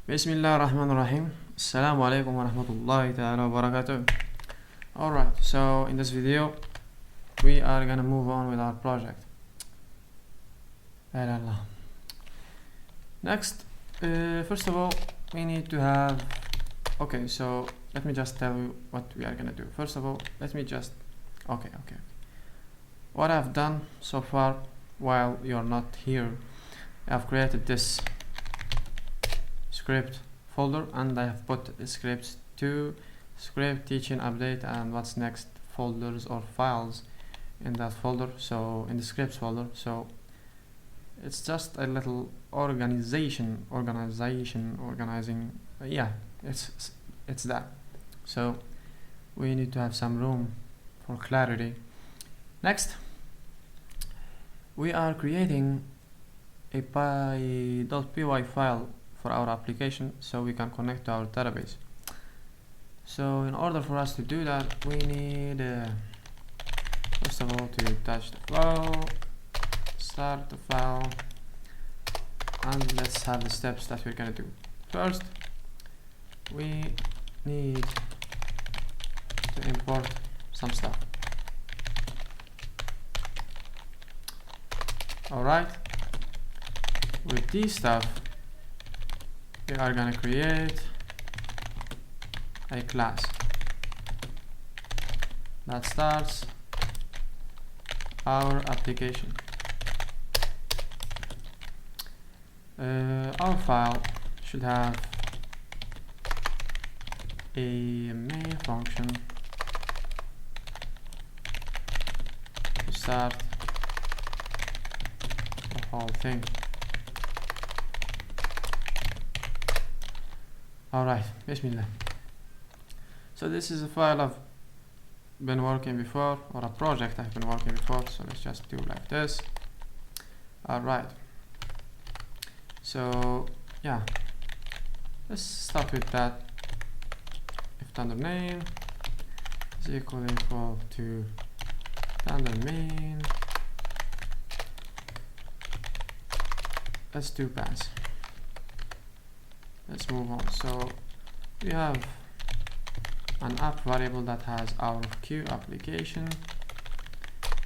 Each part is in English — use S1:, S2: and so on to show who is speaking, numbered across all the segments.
S1: Bismillahirrahmanirrahim. Assalamu alaikum wa rahmatullahi ta'ala wa barakatuh. Alright, so in this video we are gonna move on with our project. Next, first of all, we need to have... Okay, so let me just tell you what we are gonna do. First of all, let me just... Okay. What I've done so far while you're not here, I've created this script folder and I have put scripts to script, teaching, update, and what's next folders or files in that folder, so in the scripts folder. So it's just a little organizing, yeah, it's that. So we need to have some room for clarity. Next, we are creating a PyQt5 file for our application so we can connect to our database. So in order for us to do that, we need first of all to touch the flow, start the file, and let's have the steps that we're gonna do. First, we need to import some stuff. Alright, with this stuff we are gonna create a class that starts our application. Our file should have a main function to start the whole thing. Alright, Bismillah. So this is a file I've been working before, or a project I've been working before, so let's just do like this. Alright, so yeah, let's start with that. If standard name is equal to standard main, let's do pass. Let's move on. So we have an app variable that has our Q application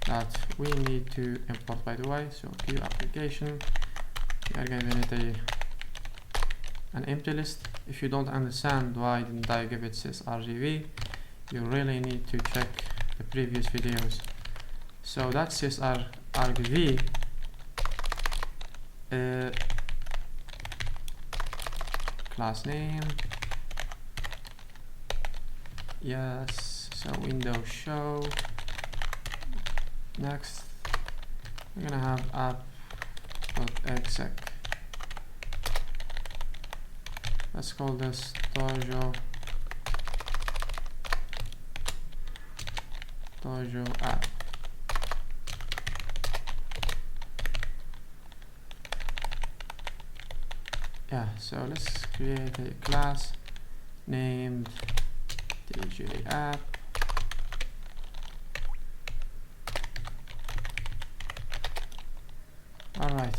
S1: that we need to import, by the way. So Q application, we are giving it an empty list. If you don't understand why didn't I give it sysRGV, you really need to check the previous videos. So that sysRGV class name, yes, so Windows show. Next, we're gonna have app.exec. Let's call this Dojo app. Yeah, so let's create a class named DJ app. Alright.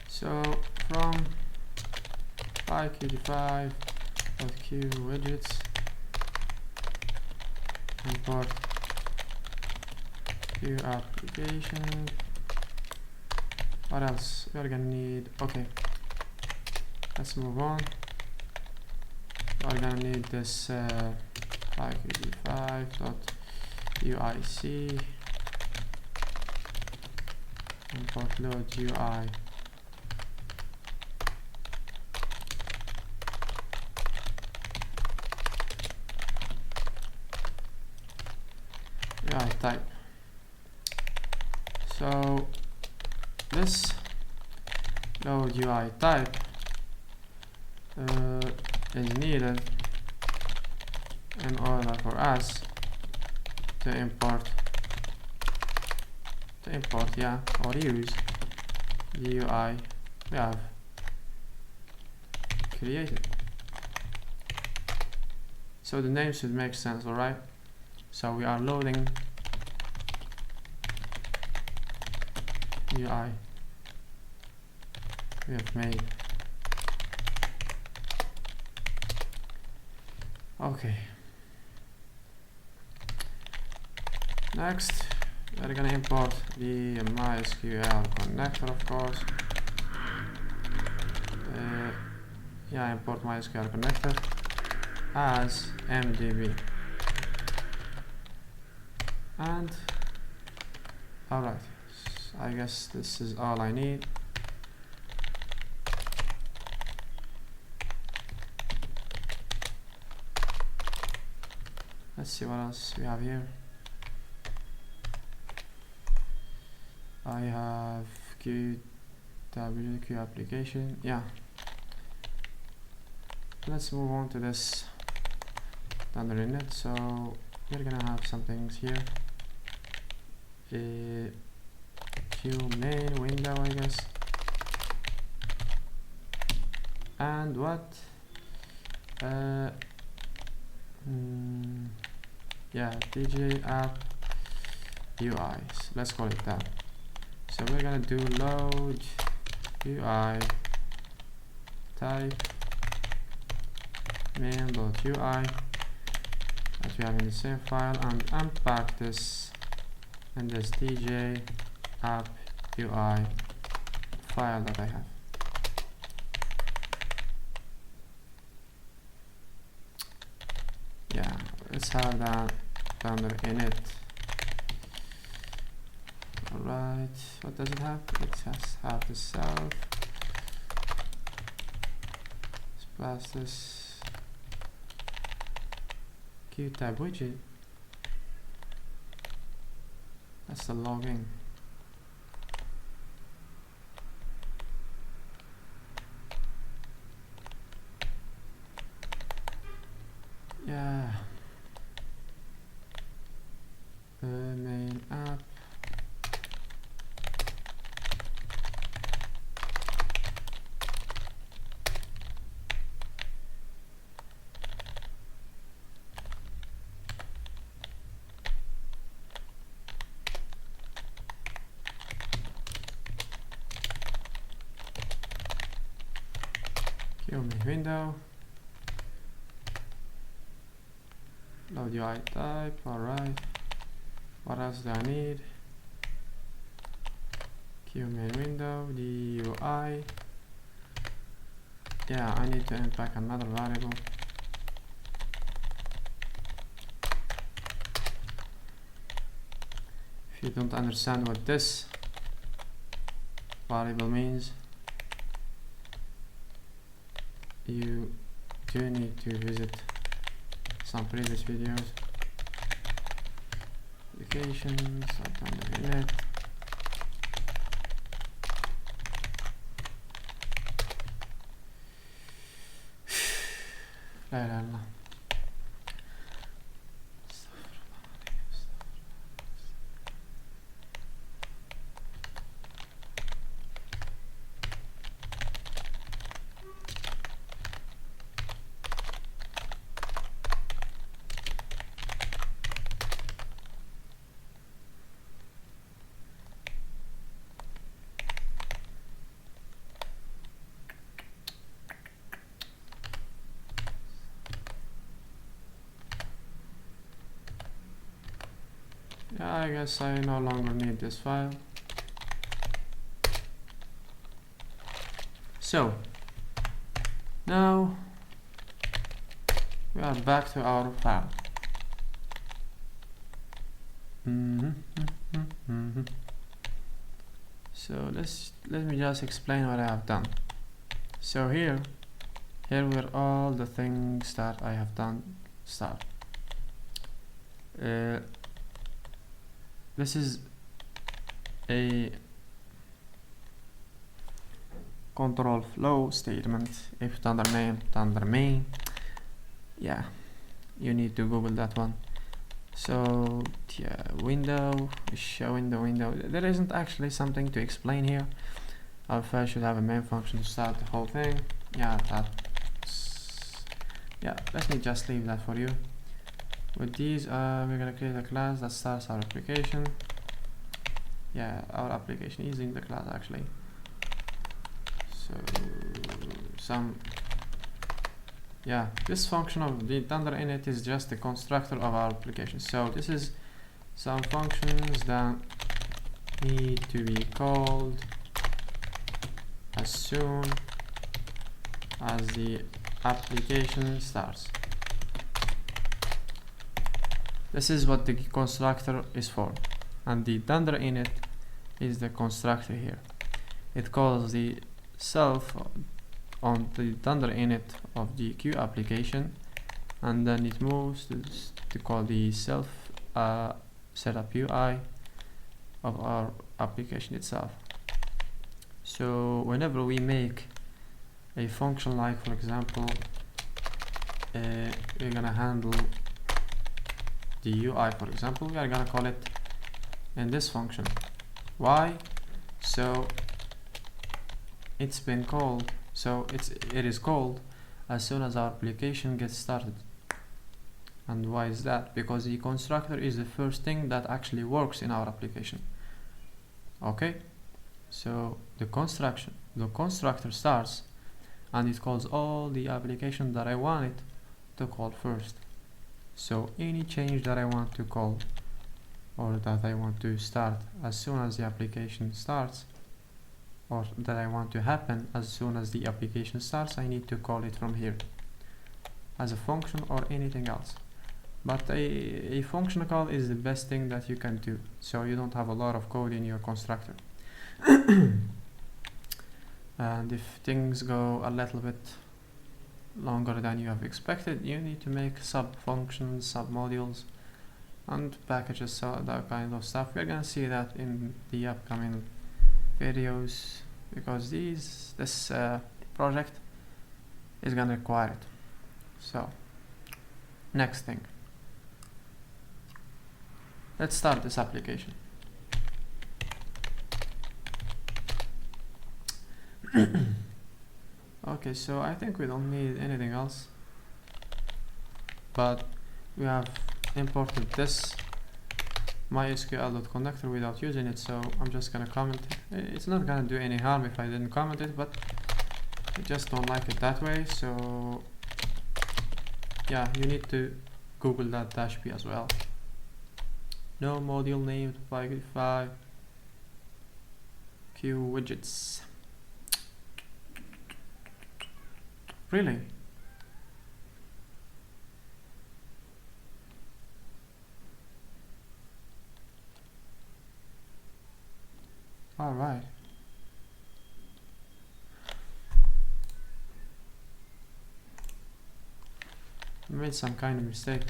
S1: So from PyQt5.q widgets, import Q application. What else we're gonna need? Okay, let's move on. We're gonna need this PyQt5.uic, import load UI. Type. So this load UI type is needed in order for us to import or use the UI we have created. So the name should make sense, alright? So we are loading UI we have made. Okay. Next, we're gonna import the MySQL connector, of course. Yeah, import MySQL connector as MDB. And alright, I guess this is all I need. Let's see what else we have here. I have PyQt5 application. Yeah. Let's move on to this Thunder init. So we're gonna have some things here. A Q main window, I guess. And what? Yeah, DJ app UIs. Let's call it that. So we're gonna do load UI type main.ui that we have in the same file, and unpack this in this DJ app UI file that I have. Yeah, let's have that under init. Alright, what does it have? It has have the self. Let's pass this Qt5 widget. That's the login. Yeah. Main app. Main window. Load UI type. Alright. What else do I need? Q main window, the UI. Yeah, I need to unpack another variable. If you don't understand what this variable means, you do need to visit some previous videos. Applications, like on the init. La la la. Yeah, I guess I no longer need this file. So now we are back to our file. So let me just explain what I have done. So here were all the things that I have done. Start. This is a control flow statement. If thunder name, thunder main. Yeah, you need to Google that one. So yeah, window, showing the window. There isn't actually something to explain here. Our file should have a main function to start the whole thing. Yeah, Yeah, let me just leave that for you. With these, we're gonna create a class that starts our application. Yeah, our application is in the class actually. So this function of the thunder init is just the constructor of our application. So this is some functions that need to be called as soon as the application starts. This is what the constructor is for, and the thunder init is the constructor here. It calls the self on the thunder init of the Q application, and then it moves to call the self setup UI of our application itself. So whenever we make a function, like for example we're gonna handle the UI, for example, we are gonna call it in this function. Why? So it's been called, so it is called as soon as our application gets started. And why is that? Because the constructor is the first thing that actually works in our application. Okay, so the constructor starts and it calls all the application that I want it to call first. So any change that I want to call or that I want to start as soon as the application starts, or that I want to happen as soon as the application starts, I need to call it from here as a function or anything else. But a function call is the best thing that you can do, so you don't have a lot of code in your constructor. And if things go a little bit longer than you have expected, you need to make sub functions, sub modules, and packages, so that kind of stuff. We're gonna see that in the upcoming videos, because this project is gonna require it. So next thing, let's start this application. Okay, so I think we don't need anything else, but we have imported this mysql.connector without using it, so I'm just gonna comment it. It's not gonna do any harm if I didn't comment it, but I just don't like it that way. So yeah, you need to Google that -p as well. No module named PyQt5 Q widgets. Really? All right. I made some kind of mistake.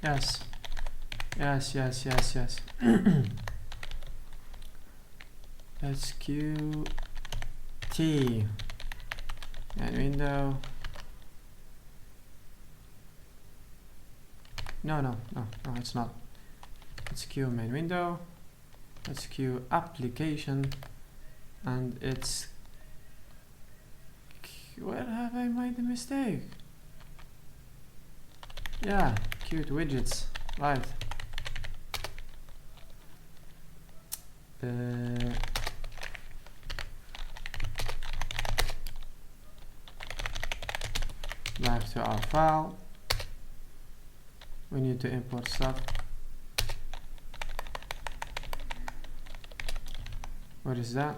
S1: Yes. Let's Qt and window. No, it's not. It's Q main window. Let's Q application, and it's where have I made the mistake? Yeah, Qt widgets, right. Back to our file. We need to import stuff. What is that?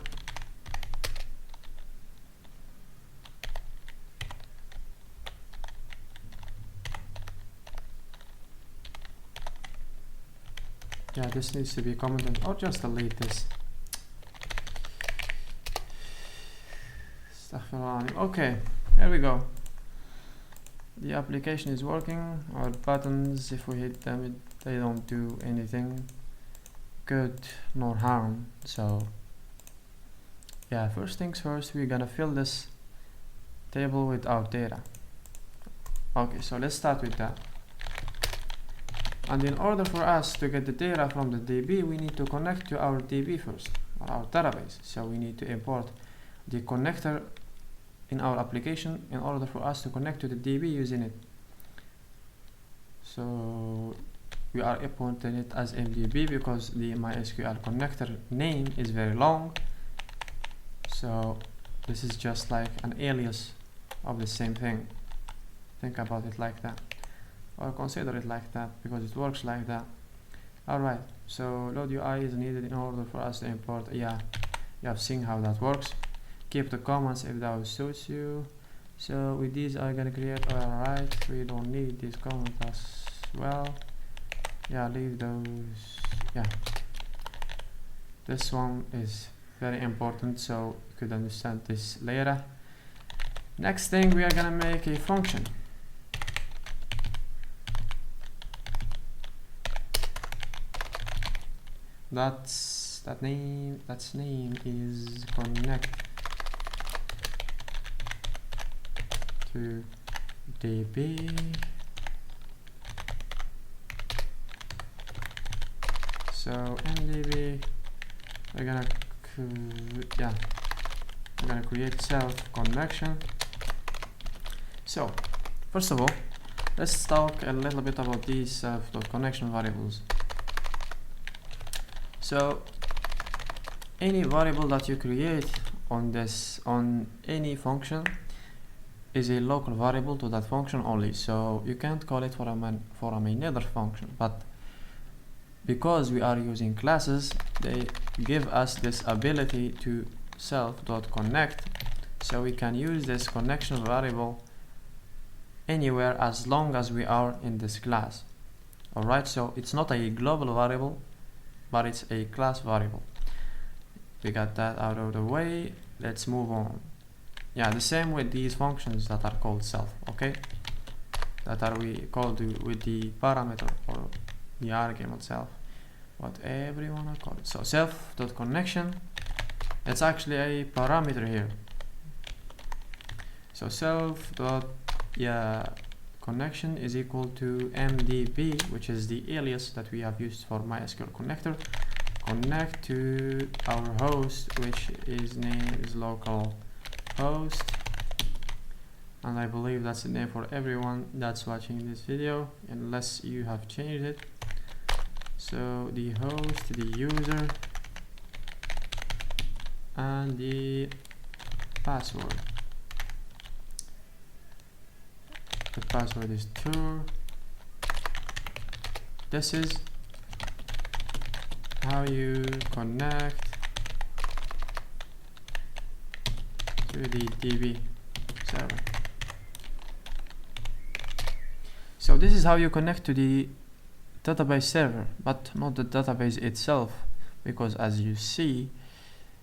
S1: Yeah, this needs to be commented, or just delete this. Okay, here we go. The the application is working. Our buttons, if we hit them, they don't do anything good nor harm. So yeah, first things first, we're gonna fill this table with our data. Okay, so let's start with that. And in order for us to get the data from the DB, we need to connect to our DB first, or our database. So we need to import the connector in our application in order for us to connect to the DB using it. So we are importing it as MDB because the MySQL connector name is very long. So this is just like an alias of the same thing. Think about it like that, or consider it like that, because it works like that. Alright, so load UI is needed in order for us to import. Yeah, you have seen how that works. Keep the comments if that suits you. So with these I'm gonna create. Alright, we don't need these comments as well. Yeah, leave those. Yeah, this one is very important, so you could understand this later. Next thing, we are gonna make a function. That's name is connect to DB. So MDB, we're gonna create self connection. So first of all, let's talk a little bit about these self.connection variables. So any variable that you create on any function is a local variable to that function only. So you can't call it from another function, but because we are using classes, they give us this ability to self.connect, so we can use this connection variable anywhere as long as we are in this class. Alright, so it's not a global variable, but it's a class variable. We got that out of the way. Let's move on. Yeah, the same with these functions that are called self, okay? That are we called with the parameter or the argument self, whatever you wanna call it. So self.connection, it's actually a parameter here. So connection is equal to MDB, which is the alias that we have used for MySQL connector. Connect to our host, which is name is local host, and I believe that's the name for everyone that's watching this video, unless you have changed it. So the host, the user, and the password. The password is tour. This is how you connect to the DB server. So this is how you connect to the database server, but not the database itself, because as you see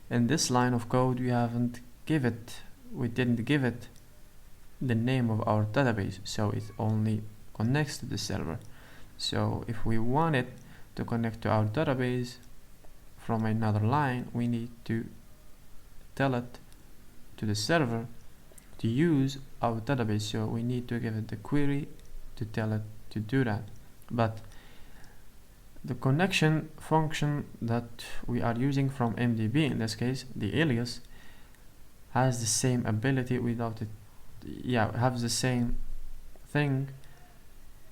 S1: in this line of code, we didn't give it the name of our database, so it only connects to the server. So if we want it to connect to our database from another line, we need to tell it to the server to use our database, so we need to give it the query to tell it to do that. But the connection function that we are using from MDB, in this case the alias, has the same ability without it. Yeah, have the same thing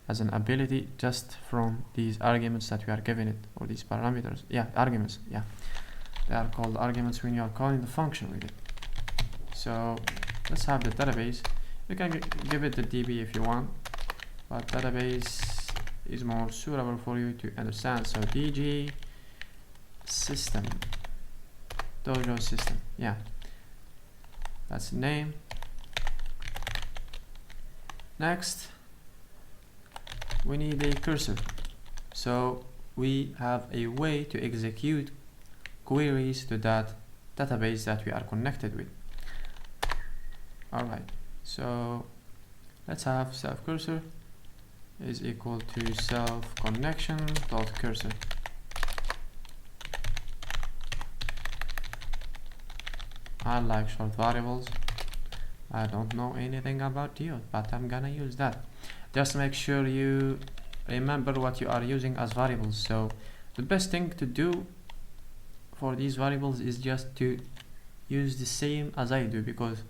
S1: as an ability just from these arguments that we are giving it, or these parameters. Yeah, arguments. Yeah, they are called arguments when you are calling the function with it. So let's have the database. You can give it the DB if you want, but database is more suitable for you to understand. So DG system, Dojo system. Yeah, that's the name. Next, we need a cursor. So we have a way to execute queries to that database that we are connected with. Alright, so let's have self cursor is equal to self connection dot cursor. I like short variables. I don't know anything about you, but I'm gonna use that. Just make sure you remember what you are using as variables. So the best thing to do for these variables is just to use the same as I do, because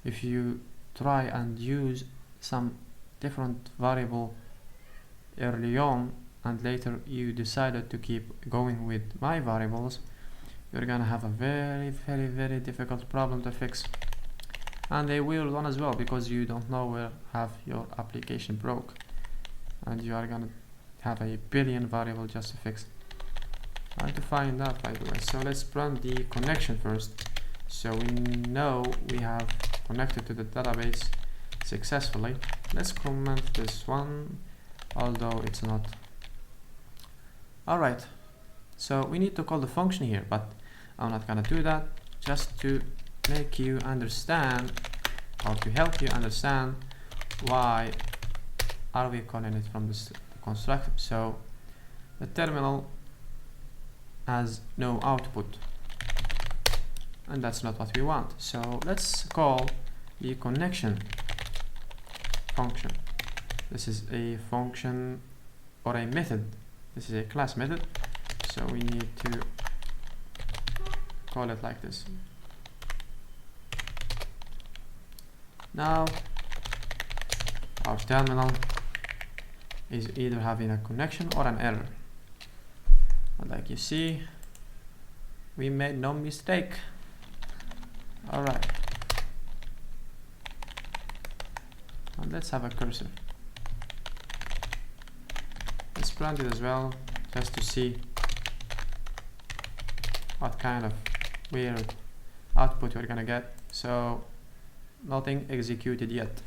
S1: if you try and use some different variable early on and later you decided to keep going with my variables, you're gonna have a very difficult problem to fix, and a weird one as well, because you don't know where have your application broke and you are gonna have a billion variables just to fix. Trying to find that, by the way. So let's run the connection first, so we know we have connected to the database successfully. Let's comment this one, although it's not. Alright, so we need to call the function here, but I'm not gonna do that, just to make you understand, or to help you understand why are we calling it from this constructor. So the terminal has no output, and that's not what we want. So let's call the connection function. This is a function or a method. This is a class method, so we need to call it like this. Now our terminal is either having a connection or an error, and like you see, we made no mistake. Alright, and let's have a cursor. Let's print it as well, just to see what kind of weird output we're gonna get. So nothing executed yet.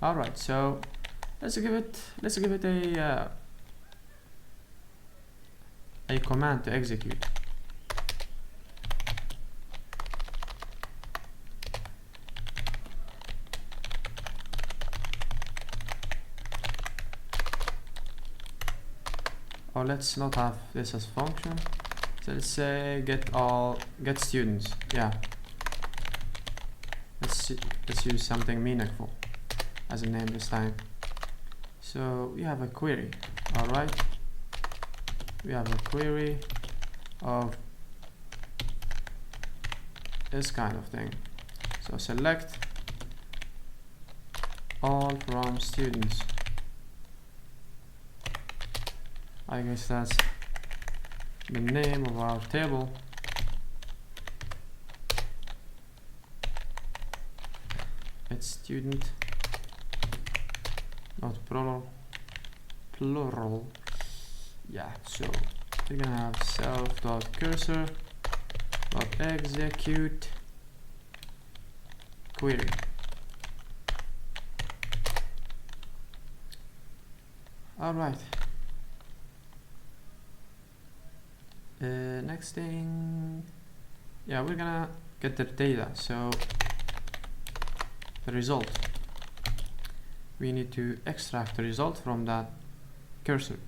S1: Alright, so let's give it a command to execute. Or let's not have this as function. So let's say get students. Yeah. Let's use something meaningful as a name this time. So we have a query. Alright. We have a query of this kind of thing. So select all from students. I guess that's the name of our table. It's student, not plural. Yeah, so we're gonna have self.cursor.execute query. Alright. Next thing, yeah, we're gonna get the data. So the result, we need to extract the result from that cursor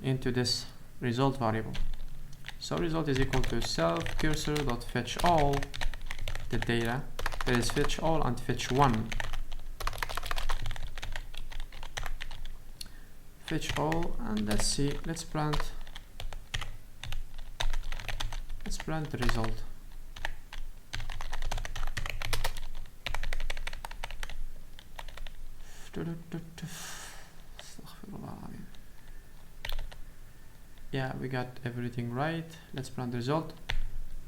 S1: into this result variable. So result is equal to self cursor.fetch all the data, that is fetch all and fetch one. Fetch all, and let's see, let's print the result. Yeah, we got everything right. Let's print the result,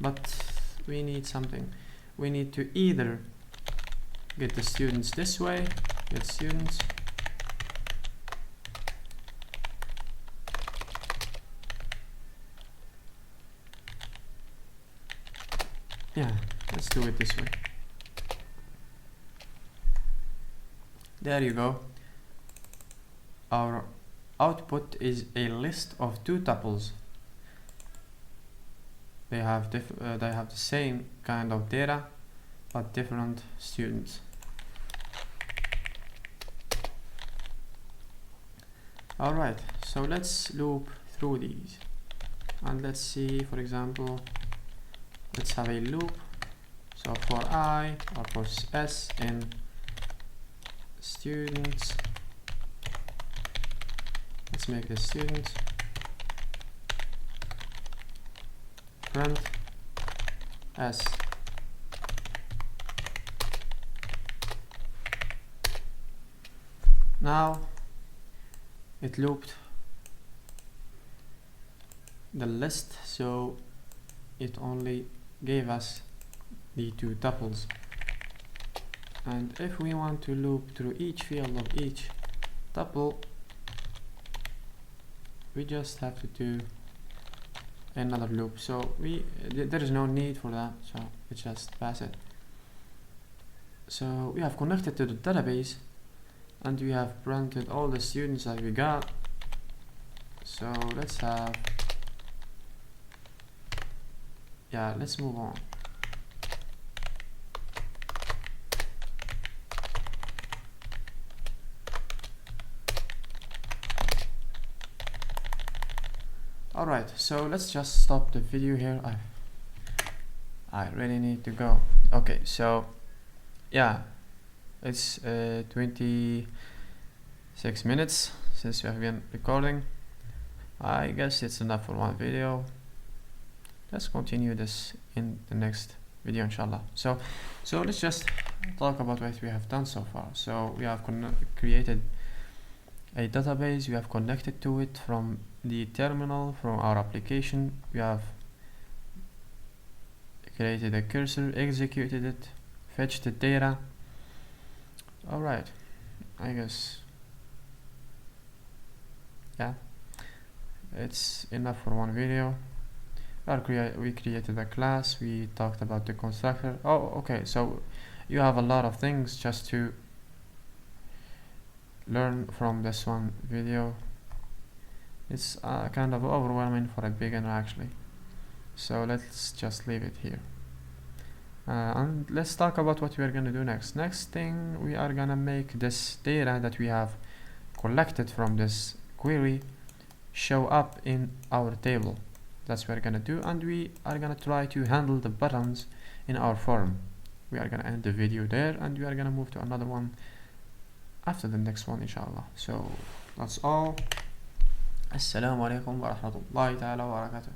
S1: but we need something. We need to either get the students this way, get students, yeah, let's do it this way. There you go. Our output is a list of two tuples. They have the same kind of data, but different students. Alright, so let's loop through these, and let's see, for example, let's have a loop. So for I or for S in students, let's make this student, print S. Now it looped the list, so it only gave us the two tuples, and if we want to loop through each field of each tuple, we just have to do another loop. So there is no need for that, so we just pass it. So we have connected to the database, and we have printed all the students that we got. So let's have, yeah, let's move on. Alright, so let's just stop the video here. I really need to go. Okay, so yeah, it's 26 minutes since we have been recording. I guess it's enough for one video. Let's continue this in the next video, inshallah. So let's just talk about what we have done so far. So we have created a database, we have connected to it from the terminal, from our application. We have created a cursor, executed it, fetched the data. Alright, I guess, yeah, it's enough for one video. We created a class, we talked about the constructor. Oh, okay, so you have a lot of things just to learn from this one video. It's kind of overwhelming for a beginner actually, so let's just leave it here, and let's talk about what we are gonna do next. Next thing, we are gonna make this data that we have collected from this query show up in our table. That's what we're gonna do, and we are gonna try to handle the buttons in our form. We are gonna end the video there, and we are gonna move to another one after the next one, inshallah. So that's all. Assalamu alaikum wa rahmatullahi ta'ala wa barakatuh.